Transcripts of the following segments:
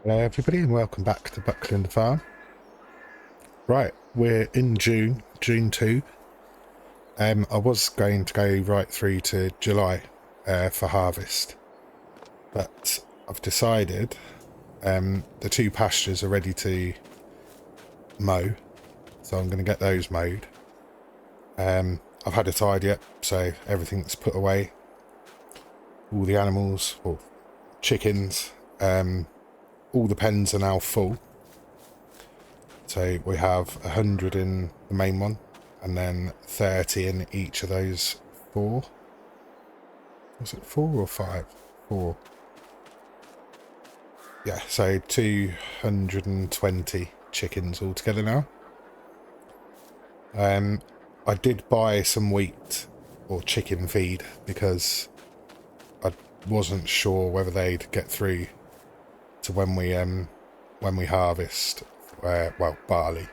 Hello everybody and welcome back to Buckland Farm. Right, we're in June 2. I was going to go right through to July for harvest, but I've decided the two pastures are ready to mow, so I'm going to get those mowed. I've had a tidy up, so everything's put away. All the animals, or chickens, all the pens are now full. So we have 100 in the main one, and then 30 in each of those four. Was it 4 or 5? 4. Yeah, so 220 chickens altogether now. I did buy some wheat or chicken feed because I wasn't sure whether they'd get through to when we harvest. Well, barley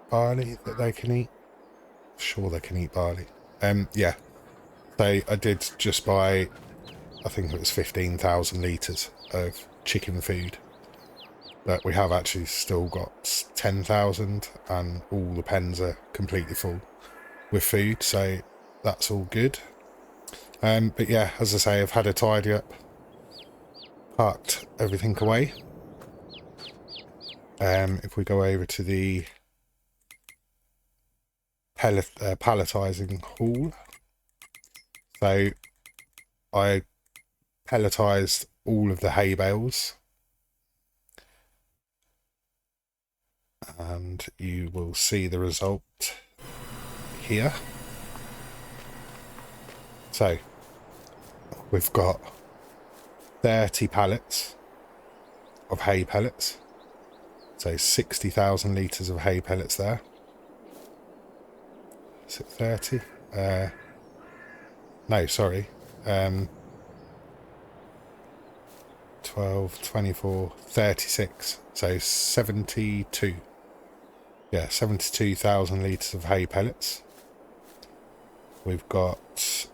that they can eat. Sure, they can eat barley. Yeah. So I did just buy, I think it was 15,000 litres of chicken food, but we have actually still got 10,000 and all the pens are completely full with food, so that's all good. But yeah, as I say, I've had a tidy up, parked everything away. If we go over to the palletising hall, so I pelletised all of the hay bales, and you will see the result here. So we've got 30 pallets of hay pellets, so 60,000 litres of hay pellets there. Is it 30? No, sorry. 12, 24, 36. So 72. Yeah, 72,000 litres of hay pellets. We've got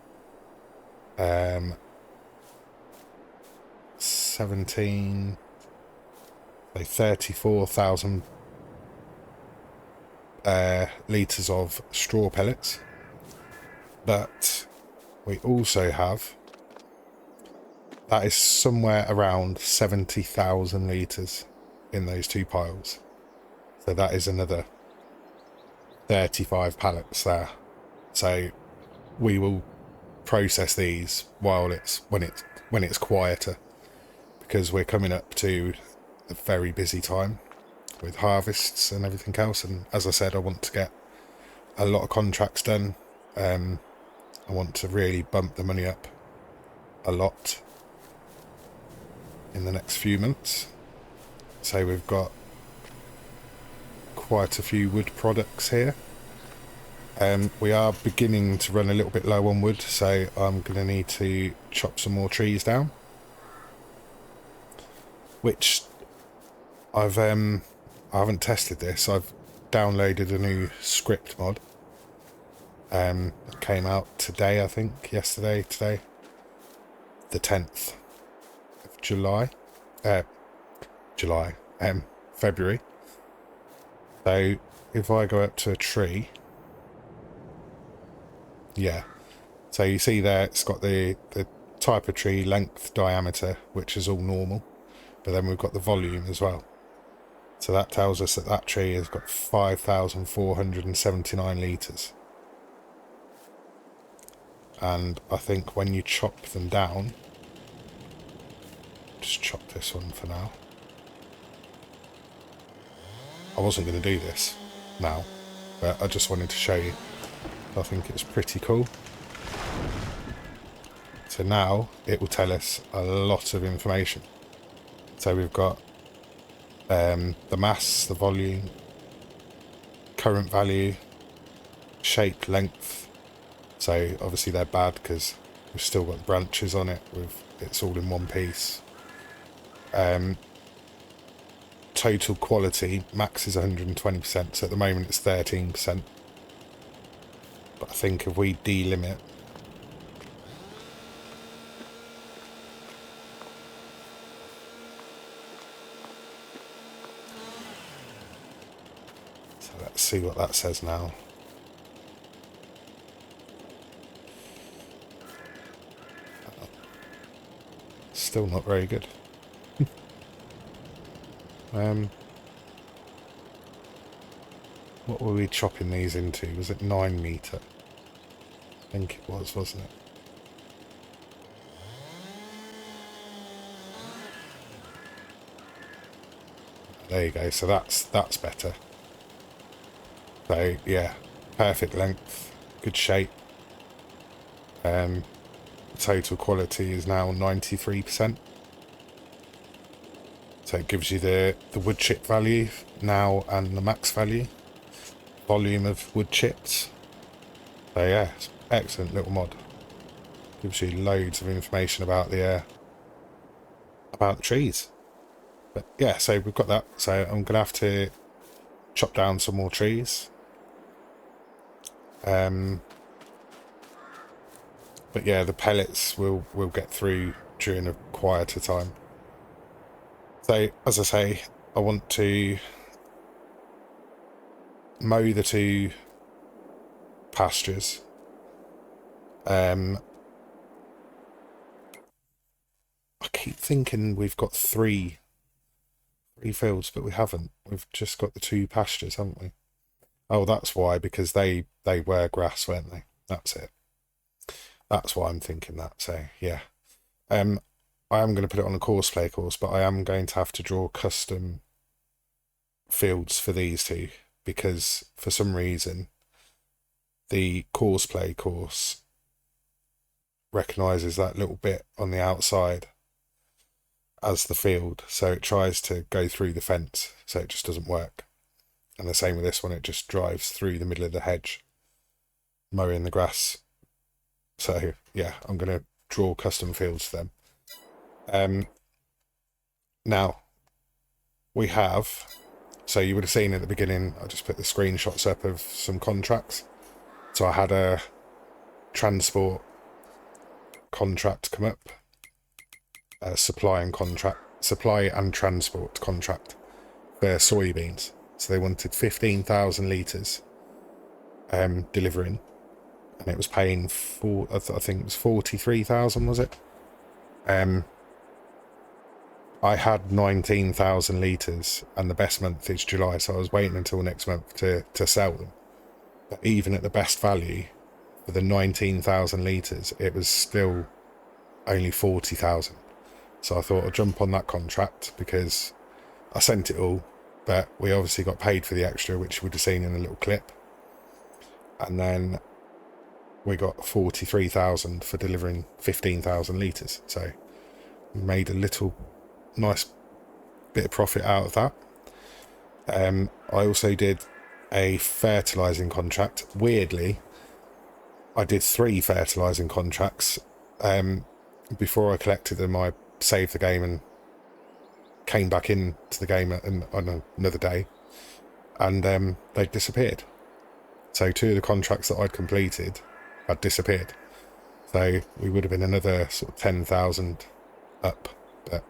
17, so 34,000 litres of straw pellets. But we also have, that is somewhere around 70,000 litres in those two piles. So that is another 35 pallets there. So we will process these while when it's quieter, because we're coming up to a very busy time with harvests and everything else. And as I said, I want to get a lot of contracts done. I want to really bump the money up a lot in the next few months. So we've got quite a few wood products here. We are beginning to run a little bit low on wood, so I'm going to need to chop some more trees down, which I haven't tested this. I've downloaded a new script mod. It came out today, I think, today, the 10th of February. So if I go up to a tree, yeah, so you see there it's got the type of tree, length, diameter, which is all normal, but then we've got the volume as well. So that tells us that that tree has got 5,479 litres. And I think when you chop them down, just chop this one for now. I wasn't going to do this now, but I just wanted to show you. I think it's pretty cool. So now it will tell us a lot of information. So we've got the mass, the volume, current value, shape, length. So obviously they're bad because we've still got branches on it. It's all in one piece. Total quality, max is 120%. So at the moment it's 13%. But I think if we delimit, Let's see what that says now. Still not very good. What were we chopping these into? Was it 9 metre? I think it was, wasn't it? There you go. So that's better. So yeah, perfect length, good shape. Total quality is now 93%. So it gives you the wood chip value now and the max value. Volume of wood chips. So yeah, it's excellent little mod. Gives you loads of information about the trees. But yeah, so we've got that. So I'm gonna have to chop down some more trees. But yeah, the pellets will get through during a quieter time. So as I say, I want to mow the 2 pastures. I keep thinking we've got three fields, but we haven't. We've just got the 2 pastures, haven't we? Oh, that's why, because they were grass, weren't they? That's it. That's why I'm thinking that. So yeah, I am going to put it on a courseplay course, but I am going to have to draw custom fields for these 2 because for some reason the courseplay course recognises that little bit on the outside as the field, so it tries to go through the fence, so it just doesn't work. And the same with this one, it just drives through the middle of the hedge, mowing the grass. So yeah, I'm going to draw custom fields for them. Now we have, so you would have seen at the beginning, I just put the screenshots up of some contracts. So I had a transport contract come up, a supply and transport contract for soybeans. So they wanted 15,000 litres delivering, and it was paying for, I think it was 43,000, was it? I had 19,000 litres, and the best month is July, so I was waiting until next month to sell them. But even at the best value, for the 19,000 litres, it was still only 40,000. So I thought I'd jump on that contract because I sent it all, but we obviously got paid for the extra, which you would have seen in a little clip. And then we got 43,000 for delivering 15,000 litres. So we made a little nice bit of profit out of that. I also did a fertilising contract. Weirdly, I did 3 fertilising contracts. Before I collected them, I saved the game and came back into the game on another day, and they disappeared. So 2 of the contracts that I'd completed had disappeared. So we would have been another sort of 10,000 up. But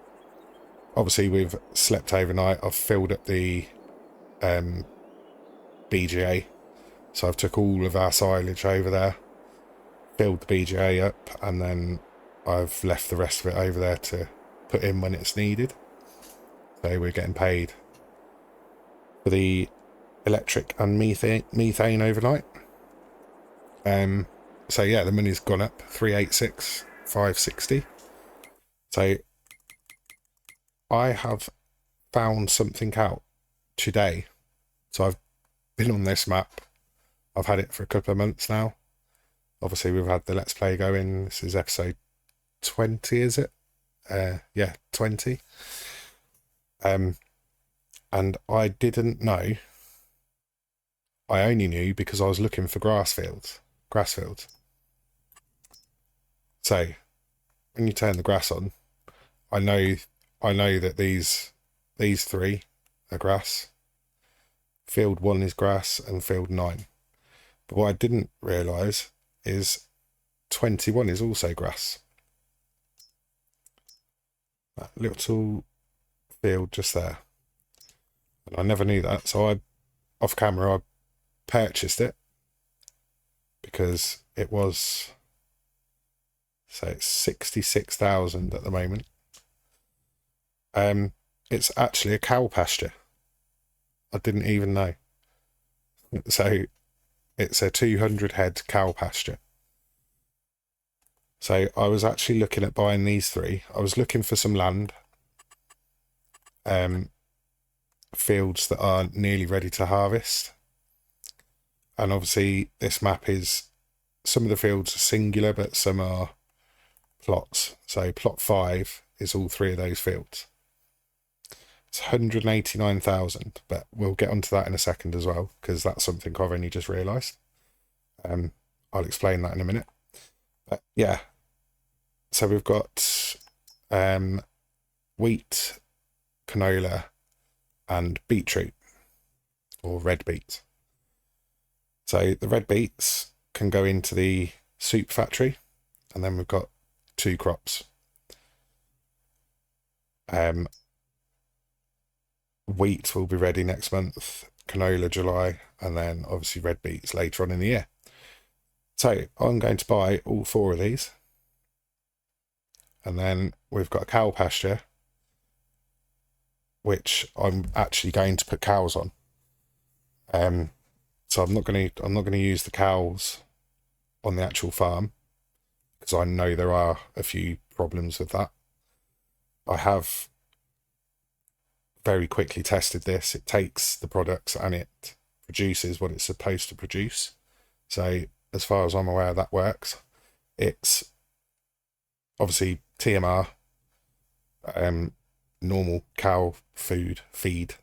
obviously we've slept overnight. I've filled up the BGA. So I've took all of our silage over there, filled the BGA up, and then I've left the rest of it over there to put in when it's needed. So we're getting paid for the electric and methane overnight. So yeah, the money's gone up 386,560. So I have found something out today. So I've been on this map. I've had it for a couple of months now. Obviously we've had the Let's Play going. This is episode 20, is it? Yeah, 20. And I didn't know. I only knew because I was looking for grass fields. So when you turn the grass on, I know that these 3 are grass. Field 1 is grass and field 9. But what I didn't realise is 21 is also grass. That little field just there. And I never knew that, so I off camera, I purchased it because it was, so it's 66,000 at the moment. It's actually a cow pasture. I didn't even know. So it's a 200 head cow pasture. So I was actually looking at buying these three. I was looking for some land, fields that are nearly ready to harvest. And obviously this map is, some of the fields are singular, but some are plots. So plot 5 is all three of those fields. It's 189,000, but we'll get onto that in a second as well, because that's something I've only just realised. I'll explain that in a minute. But yeah, so we've got wheat, canola, and beetroot, or red beet. So the red beets can go into the soup factory, and then we've got 2 crops. Wheat will be ready next month, canola July, and then obviously red beets later on in the year. So I'm going to buy all 4 of these. And then we've got a cow pasture, which I'm actually going to put cows on. So I'm not going to use the cows on the actual farm, because I know there are a few problems with that. I have very quickly tested this. It takes the products and it produces what it's supposed to produce. So as far as I'm aware, that works. It's obviously TMR, normal cow feed,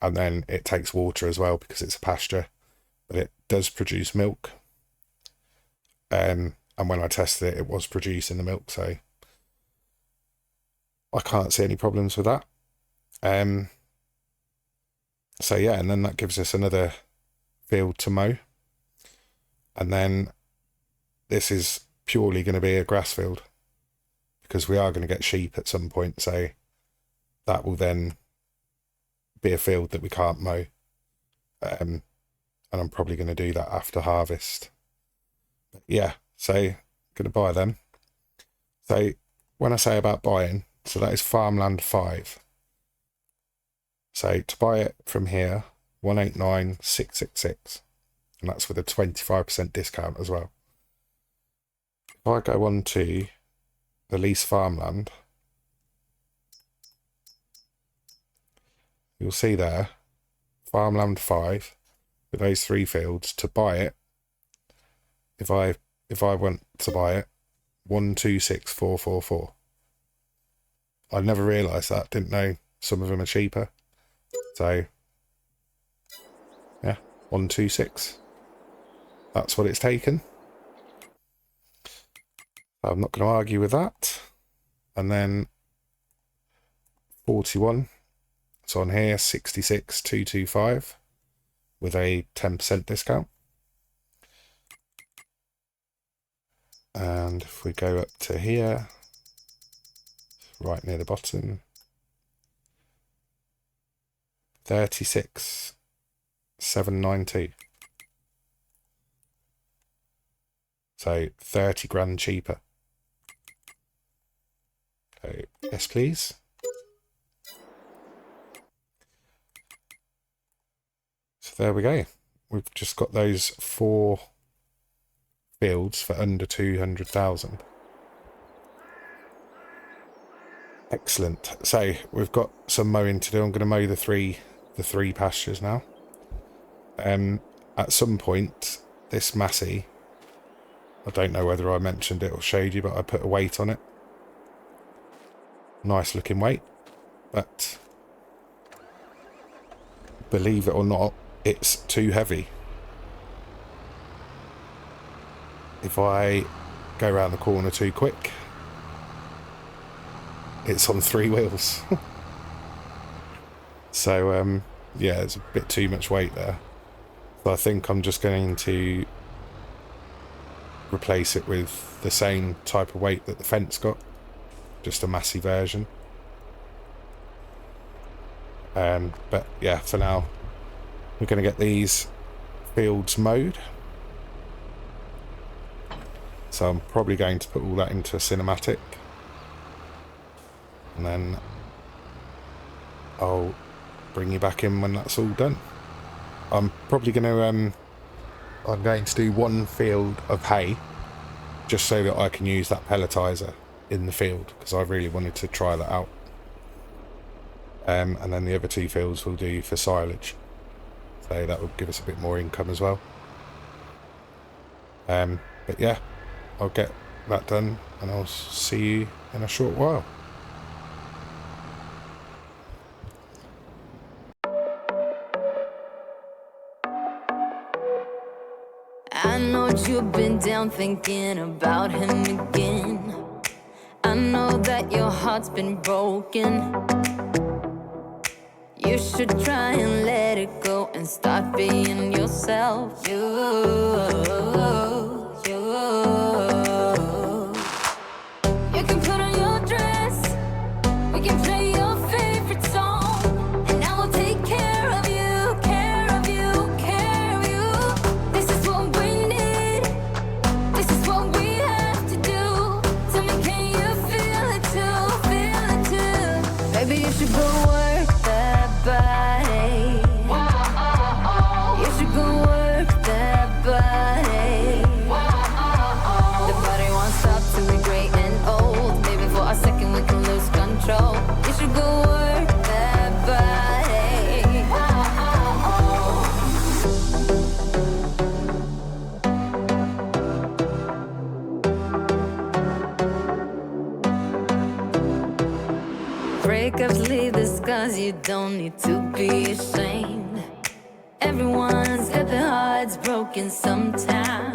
and then it takes water as well because it's a pasture, but it does produce milk. And when I tested it, it was producing the milk, so I can't see any problems with that. So yeah, and then that gives us another field to mow, and then this is purely going to be a grass field, because we are going to get sheep at some point, so that will then be a field that we can't mow, and I'm probably going to do that after harvest. But yeah, so going to buy them. So when I say about buying, so that is farmland 5. So to buy it from here, 189,666, and that's with a 25% discount as well. If I go on to the lease farmland, you'll see there, farmland 5, with those 3 fields. To buy it, if I want to buy it, 126,444. I never realised that. Didn't know some of them are cheaper. So yeah, 126. That's what it's taken. I'm not going to argue with that. And then 41. It's on here, 66,225 with a 10% discount. And if we go up to here, right near the bottom, 36,792. So 30 grand cheaper. So yes, please. So there we go. We've just got those 4 fields for under 200,000. Excellent. So we've got some mowing to do. I'm going to mow the three pastures now. At some point, this Massey, I don't know whether I mentioned it or showed you, but I put a weight on it. Nice looking weight, but believe it or not, it's too heavy. If I go around the corner too quick, it's on 3 wheels. So yeah, it's a bit too much weight there. So I think I'm just going to replace it with the same type of weight that the fence got, just a Massey version. But yeah, for now we're going to get these fields mowed. So I'm probably going to put all that into a cinematic, and then I'll bring you back in when that's all done. I'm probably going to I'm going to do one field of hay just so that I can use that pelletizer in the field, because I really wanted to try that out. And then the other 2 fields we'll do for silage, so that will give us a bit more income as well. But yeah, I'll get that done and I'll see you in a short while. I know you've been down thinking about him again. I know that your heart's been broken. You should try and let it go and start being yourself. You can put on your dress, we can play your favorite song, and I will take care of you, care of you, care of you. This is what we need, this is what we have to do. Tell me, can you feel it too, feel it too? Baby, you should go work that body. You should go work that body. The body won't stop till we're great and old. Maybe for a second we can lose control. You should go work that body. Breakups leave the scars, you don't need to be ashamed. Everyone's got their hearts broken sometime.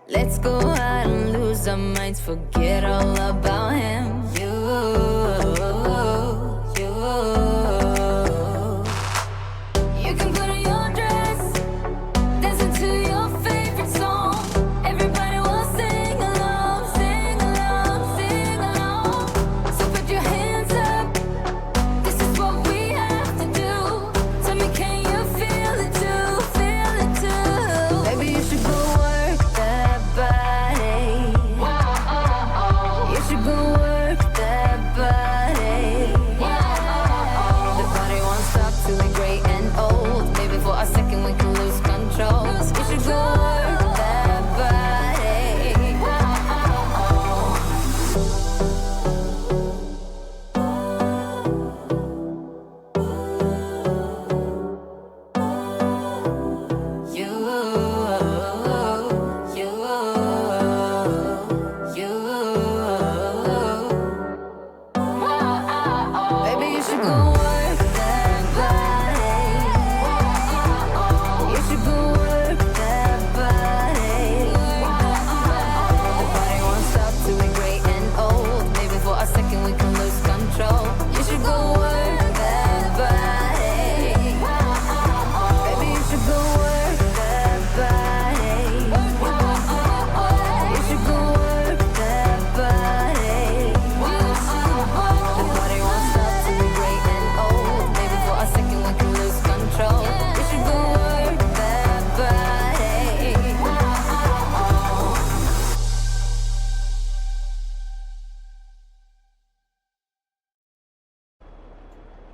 Let's go out and lose our minds, forget all about him. You can put on your dress, dancing to your favorite song. Everybody will sing along, sing along, sing along. So put your hands up, this is what we have to do. Tell me, can you feel it too, feel it too? Baby, you should go work that body. You should go work that body. The body won't stop till we're great and old. Maybe for a second we can lose control. You should go work that body. Baby, you should go work that body. You should go work that body. The body won't stop till we're great and old. Maybe for a second we can lose control. You should go work that body. Baby, you should go work that body. You should go work that body. The body won't stop till we're great and old. Maybe for a second we can lose control. You should go work that body.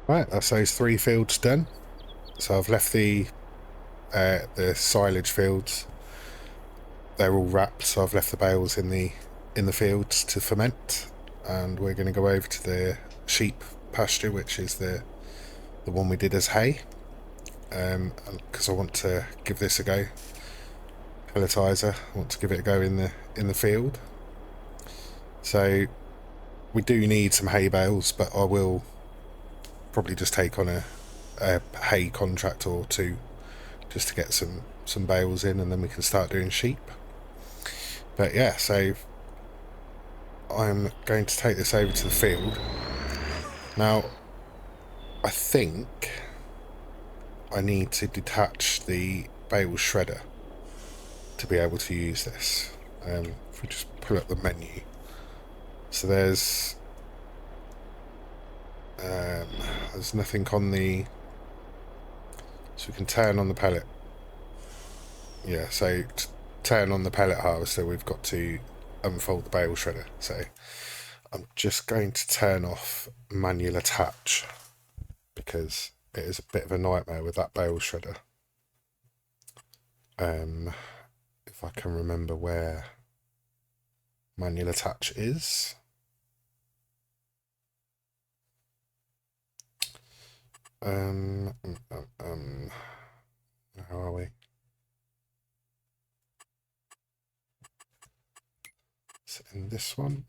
Right, that's those 3 fields done. So I've left the silage fields. They're all wrapped, so I've left the bales in the fields to ferment, and we're going to go over to the sheep pasture, which is the one we did as hay, because I want to give this a go. Pelletizer, I want to give it a go in the field. So we do need some hay bales, but I will probably just take on a hay contract or 2 just to get some bales in, and then we can start doing sheep. But yeah, so I'm going to take this over to the field. Now, I think I need to detach the bale shredder to be able to use this. If we just pull up the menu. So there's nothing on the... So we can turn on the pellet. Yeah, so to turn on the pellet harvester, we've got to unfold the bale shredder. So I'm just going to turn off manual attach because it is a bit of a nightmare with that bale shredder. If I can remember where manual attach is. How are we? So in this one.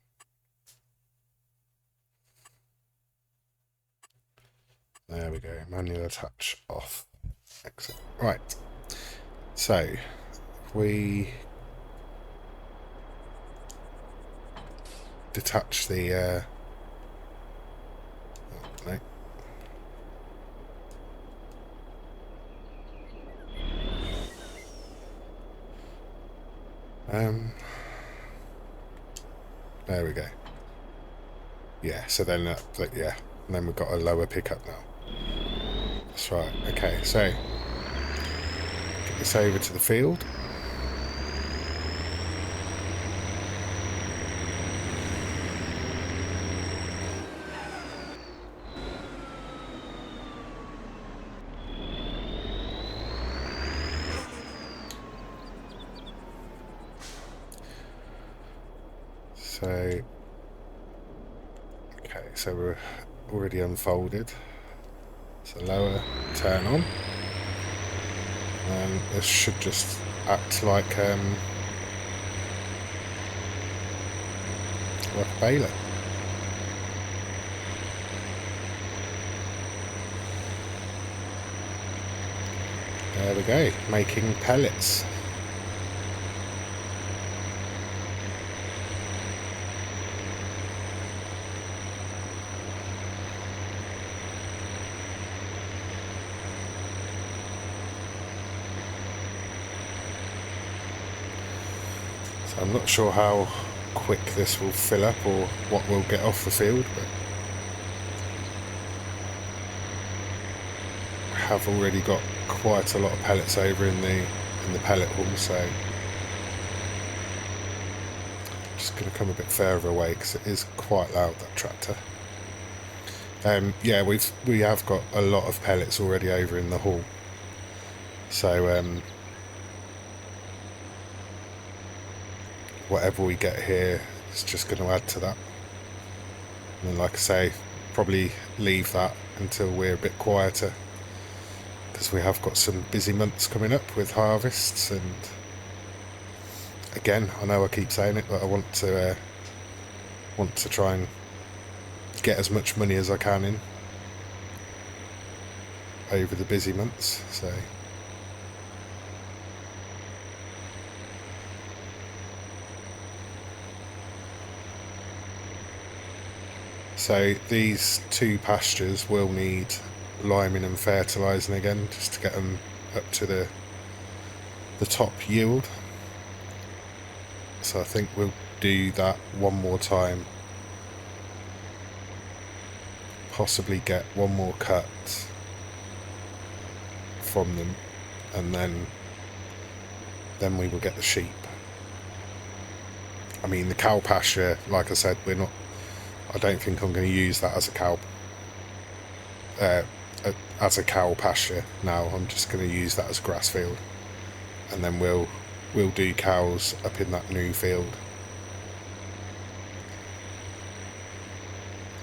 There we go, manual attach off. Exit. Right. So if we detach the oh, no. There we go. Yeah, so then yeah, and then we've got a lower pickup now. That's right. Okay, so get this over to the field. So, okay, so we're already unfolded. So lower, turn on. And this should just act like a baler. There we go, making pellets. So I'm not sure how quick this will fill up or what we'll get off the field, but I have already got quite a lot of pellets over in the pellet hall, so I'm just going to come a bit further away because it is quite loud, that tractor. Yeah, we have got a lot of pellets already over in the hall, so whatever we get here is just going to add to that. And then, like I say, probably leave that until we're a bit quieter, because we have got some busy months coming up with harvests. And again, I know I keep saying it, but I want to try and get as much money as I can in over the busy months. So these two pastures will need liming and fertilising again, just to get them up to the top yield. So I think we'll do that one more time, possibly get one more cut from them, and then we will get the sheep. I mean, the cow pasture, like I said, I don't think I'm going to use that as a cow pasture now. I'm just going to use that as a grass field, and then we'll do cows up in that new field.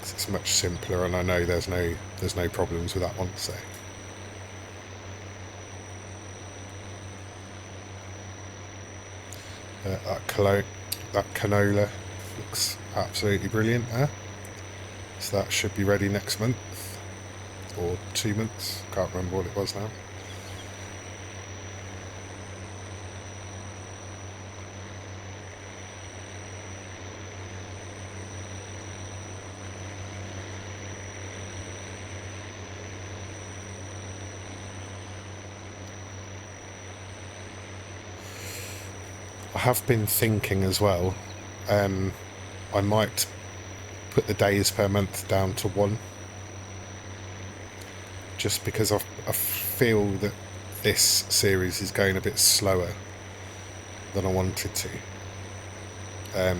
It's much simpler, and I know there's no problems with that one. So that canola looks absolutely brilliant there. So that should be ready next month or 2 months. Can't remember what it was now. I have been thinking as well, I might put the days per month down to 1, just because I feel that this series is going a bit slower than I wanted to. I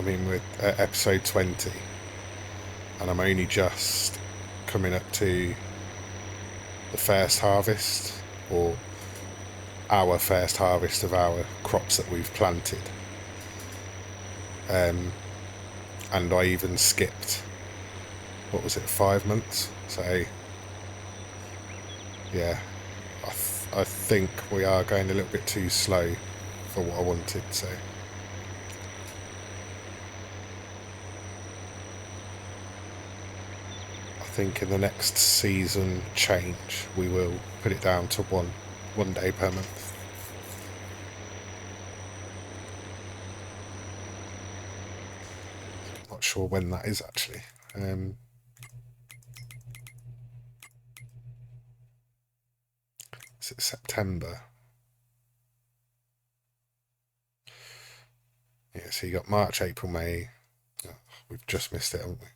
mean, with episode 20, and I'm only just coming up to the first harvest, or our first harvest of our crops that we've planted. And I even skipped, what was it, 5 months? So yeah, I think we are going a little bit too slow for what I wanted. So I think in the next season change we will put it down to one day per month. Not sure when that is actually. Is it September? Yeah, so you got March, April, May. Oh, we've just missed it, haven't we?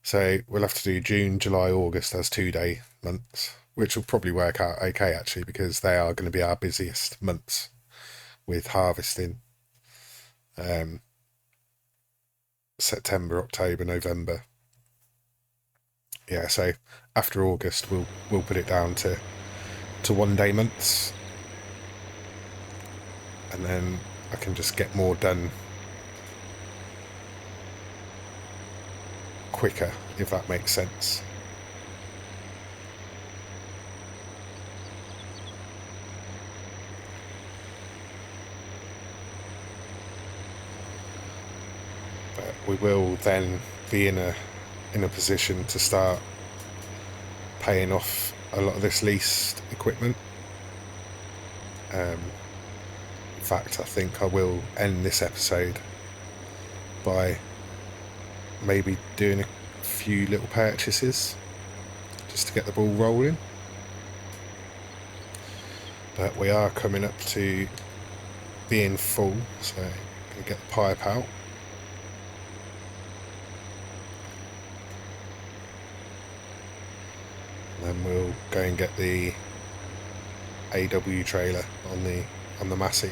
So we'll have to do June, July, August as 2-day months, which will probably work out okay actually, because they are going to be our busiest months with harvesting. September, October, November. Yeah, so after August we'll put it down to 1-day months, and then I can just get more done quicker, if that makes sense. But we will then be in a position to start paying off a lot of this leased equipment. In fact, I think I will end this episode by maybe doing a few little purchases just to get the ball rolling. But we are coming up to being full, so I'm going to get the pipe out. And then we'll go and get the AW trailer on the Massey.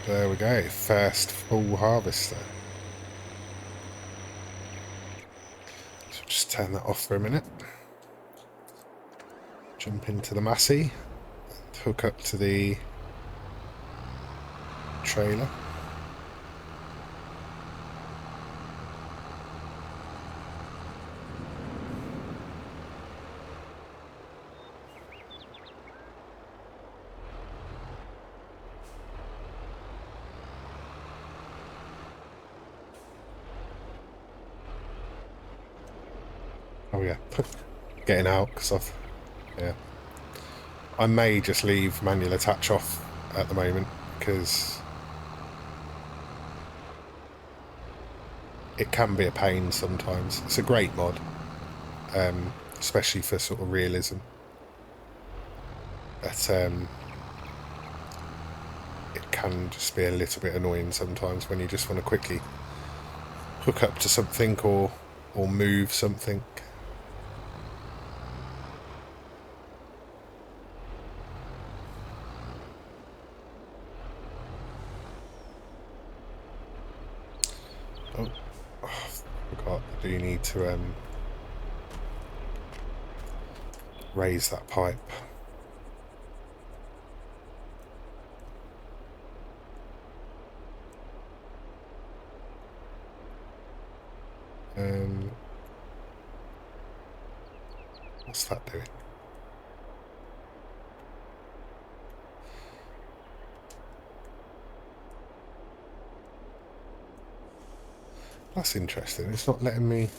And there we go, first full harvester. So just turn that off for a minute. Jump into the Massey and hook up to the trailer. Oh yeah, getting out because I may just leave manual attach off at the moment because it can be a pain sometimes. It's a great mod, especially for sort of realism, but it can just be a little bit annoying sometimes when you just want to quickly hook up to something or move something. Oh, I forgot, I do need to raise that pipe. What's that doing? That's interesting. It's not letting me...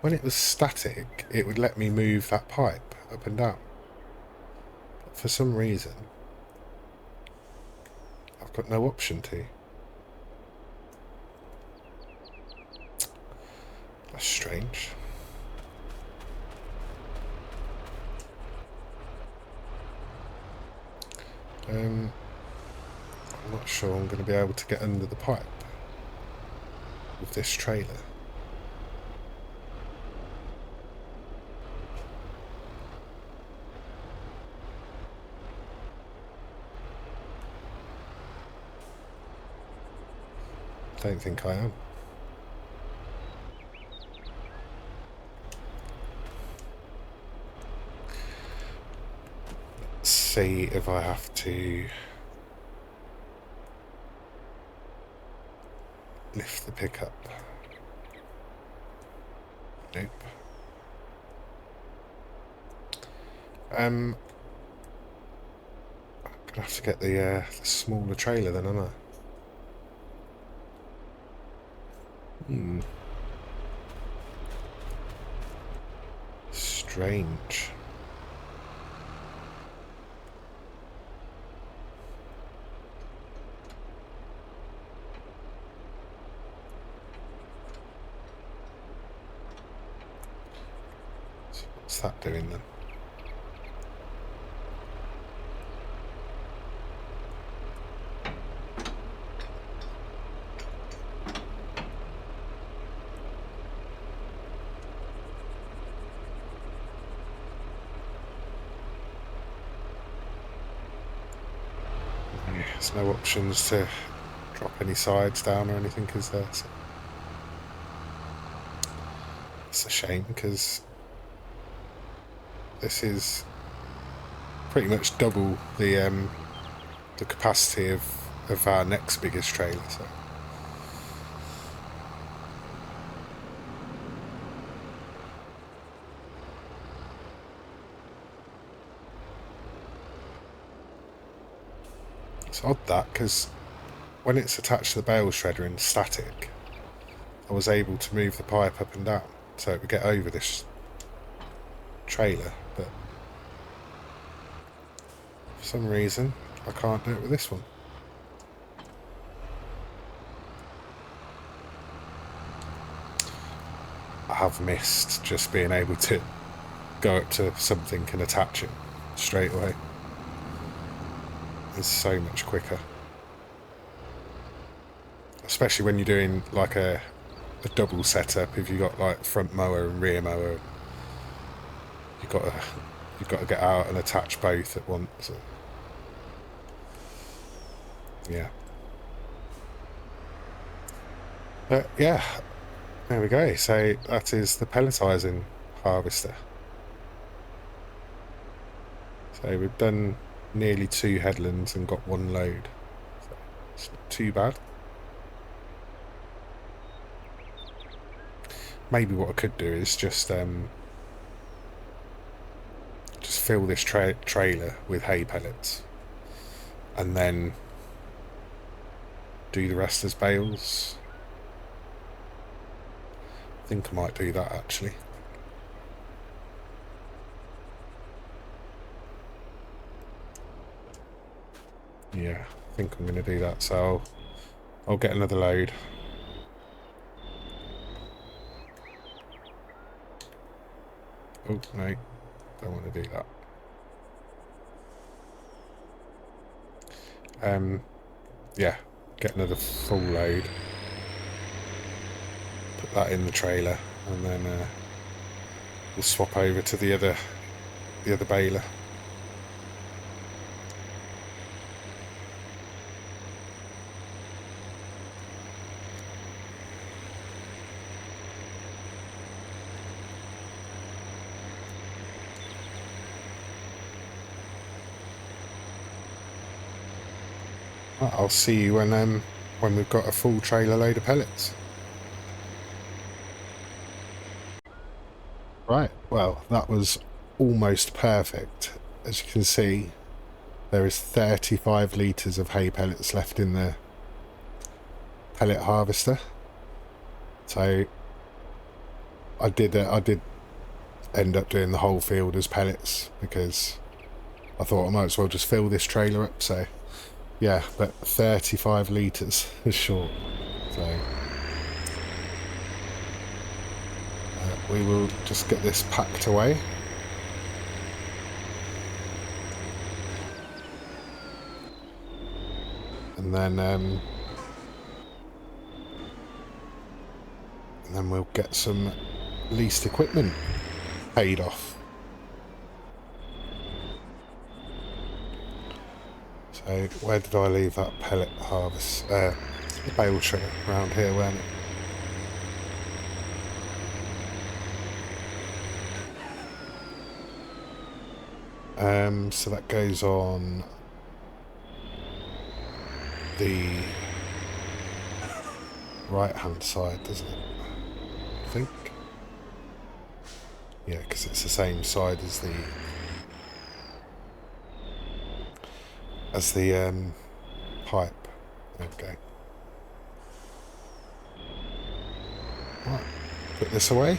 When it was static, it would let me move that pipe up and down. But for some reason, I've got no option to. That's strange. I'm not sure I'm going to be able to get under the pipe with this trailer. Don't think I am. Let's see if I have to lift the pickup. Nope. I'm gonna have to get the smaller trailer then, am I? Strange. So what's that doing then? There's no options to drop any sides down or anything, is there? So it's a shame because this is pretty much double the capacity of our next biggest trailer. It's odd that, because when it's attached to the bale shredder in static, I was able to move the pipe up and down so it would get over this trailer, but for some reason I can't do it with this one. I have missed just being able to go up to something and attach it straight away. It's so much quicker, especially when you're doing like a double setup. If you got like front mower and rear mower, you've got to get out and attach both at once. Yeah, but yeah, there we go. So that is the pelletizing harvester. So we've done nearly 2 headlands and got 1 load. So it's not too bad. Maybe what I could do is just fill this trailer with hay pellets and then do the rest as bales. I think I might do that actually. Yeah, I think I'm going to do that. So I'll get another load. Oh, no, don't want to do that. Yeah, get another full load. Put that in the trailer, and then we'll swap over to the other baler. I'll see you when we've got a full trailer load of pellets. Right, well, that was almost perfect. As you can see, there is 35 litres of hay pellets left in the pellet harvester. So I did end up doing the whole field as pellets because I thought I might as well just fill this trailer up. So yeah, but 35 litres is short. So we will just get this packed away. and then we'll get some leased equipment paid off. So where did I leave that pellet harvest? Bale trimmer around here, weren't it? So that goes on the right hand side, doesn't it? I think. Yeah, because it's the same side as the pipe. There we go. Right, put this away.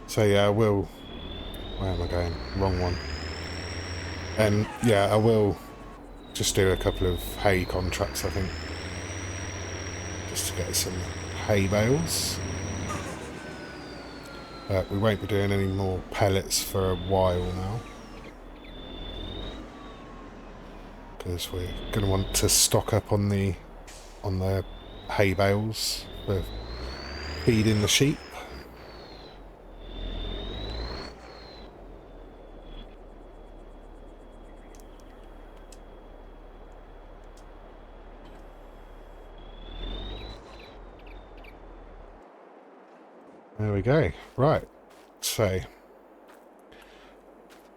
So yeah, I will. Where am I going? Wrong one. Yeah, I will just do a couple of hay contracts, I think, just to get some hay bales. We won't be doing any more pellets for a while now, because we're going to want to stock up on the hay bales for feeding the sheep. There we go. Right, so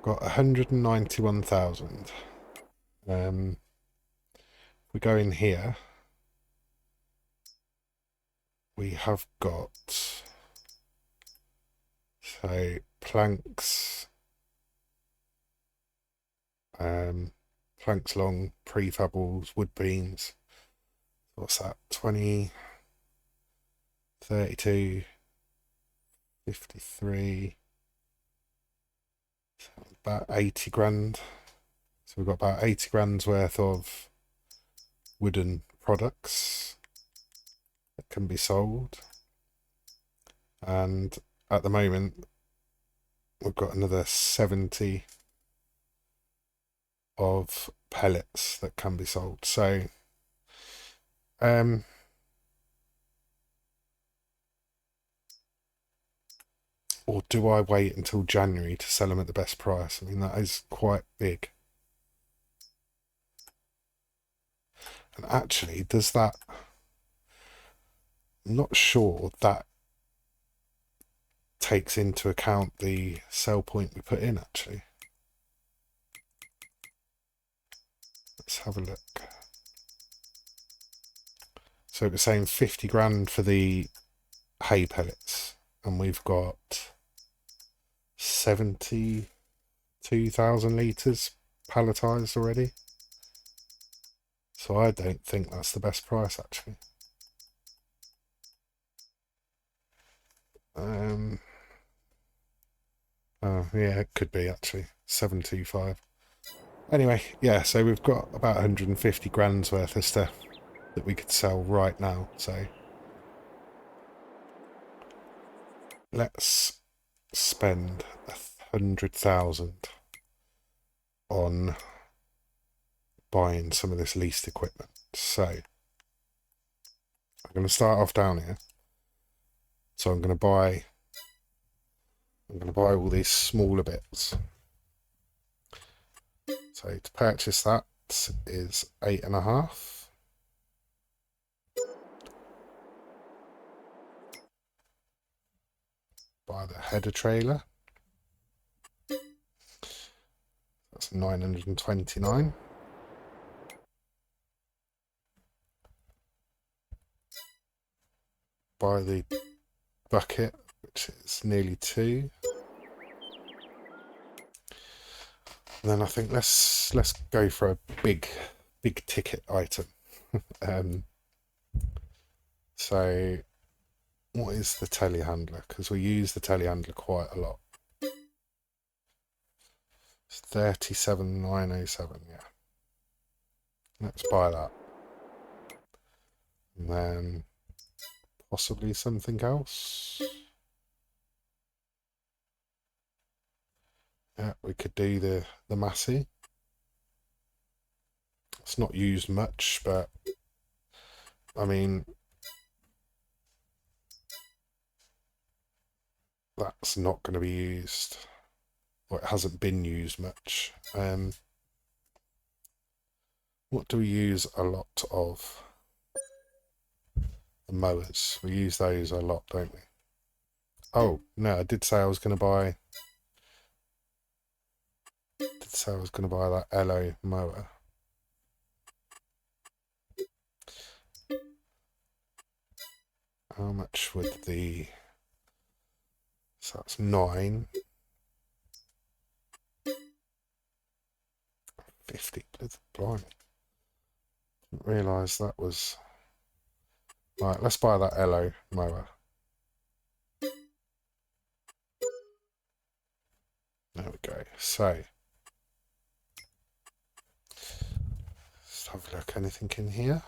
got 191,000. We go in here. We have got, so planks, planks long, prefables, wood beams. What's that? 20, 32, 53, so about 80 grand. So we've got about 80 grand's worth of wooden products that can be sold. And at the moment, we've got another 70 of pellets that can be sold. So, or do I wait until January to sell them at the best price? I mean, that is quite big. And actually, does that... I'm not sure that takes into account the sell point we put in, actually. Let's have a look. So we're saying 50 grand for the hay pellets, and we've got 72,000 litres palletised already. So I don't think that's the best price, actually. Oh, yeah, it could be, actually. 725. Anyway, yeah, so we've got about 150 grand's worth of stuff that we could sell right now, so let's spend 100,000 on buying some of this leased equipment. So I'm going to start off down here. So I'm going to buy all these smaller bits. So to purchase that is 8.5. Buy the header trailer. That's 929. Buy the bucket, which is nearly 2. And then I think let's go for a big ticket item. So what is the telehandler? Because we use the telehandler quite a lot. It's 37,907, yeah. Let's buy that. And then possibly something else. Yeah, we could do the Massey. It's not used much, but I mean, that's not going to be used, or it hasn't been used much. What do we use a lot of? The mowers. We use those a lot, don't we? Oh, no, I did say I was going to buy... that Elo mower. How much would the... So that's 9. 50. Blimey. Didn't realise that was... Right, let's buy that Elo mower. There we go. So... let's have a look. Anything in here?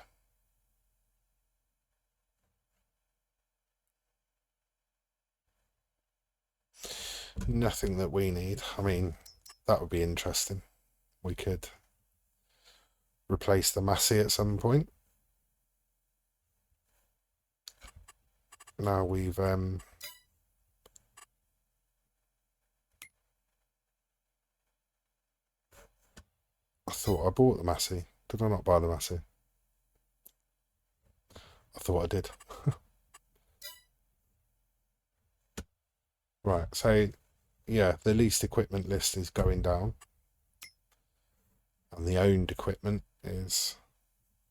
Nothing that we need. I mean, that would be interesting. We could replace the Massey at some point. Now we've I thought I bought the Massey. Did I not buy the Massey? I thought I did. Right, so yeah, the leased equipment list is going down. And the owned equipment is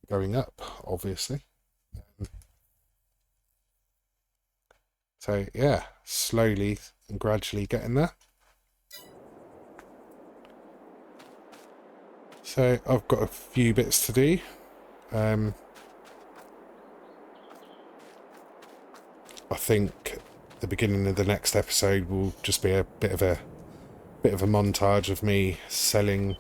going up, obviously. So yeah, slowly and gradually getting there. So I've got a few bits to do. I think the beginning of the next episode will just be a bit of a montage of me selling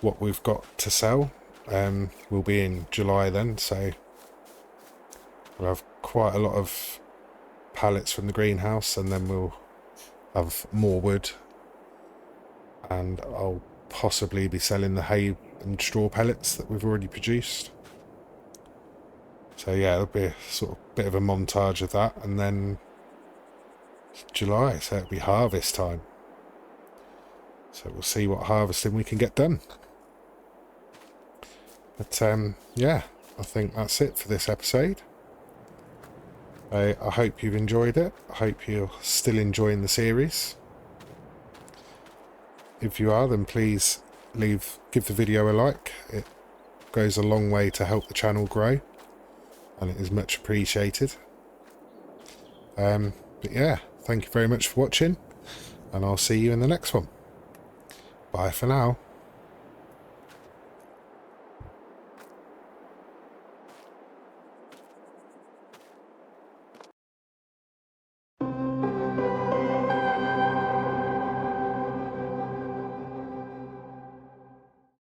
what we've got to sell. We'll be in July then, so we'll have quite a lot of pallets from the greenhouse, and then we'll have more wood, and I'll possibly be selling the hay and straw pellets that we've already produced. So yeah, it'll be a sort of bit of a montage of that, and then July, so it'll be harvest time. So we'll see what harvesting we can get done. But yeah, I think that's it for this episode. I hope you've enjoyed it. I hope you're still enjoying the series. If you are, then please give the video a like. It goes a long way to help the channel grow, and it is much appreciated. But yeah, thank you very much for watching, and I'll see you in the next one. Bye for now.